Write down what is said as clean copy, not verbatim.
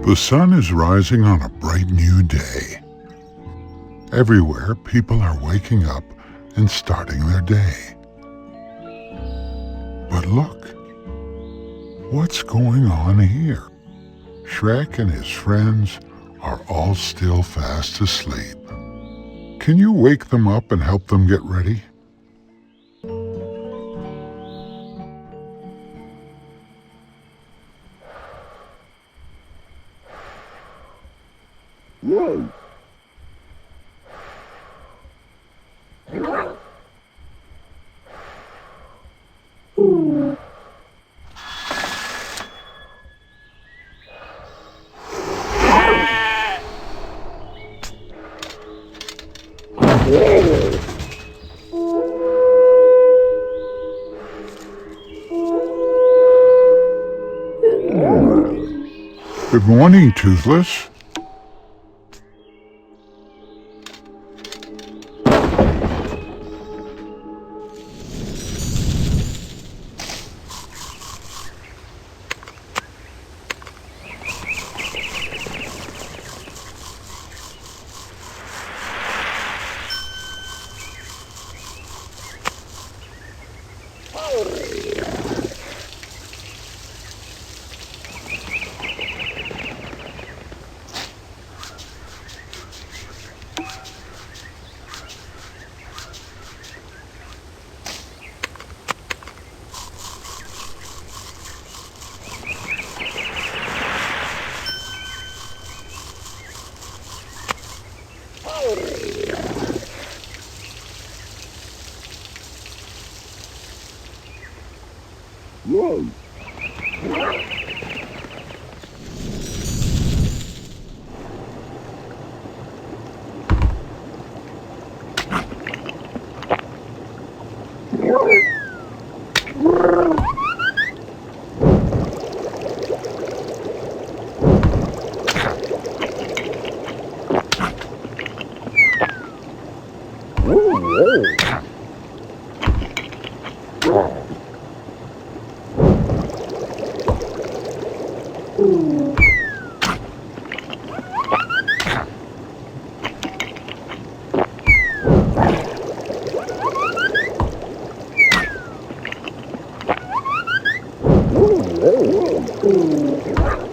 The sun is rising on a bright new day. Everywhere, people are waking up and starting their day. But look, what's going on here? Shrek and his friends are all still fast asleep. Can you wake them up and help them get ready? Whoa. Good morning, Toothless. Whoa. Whoa.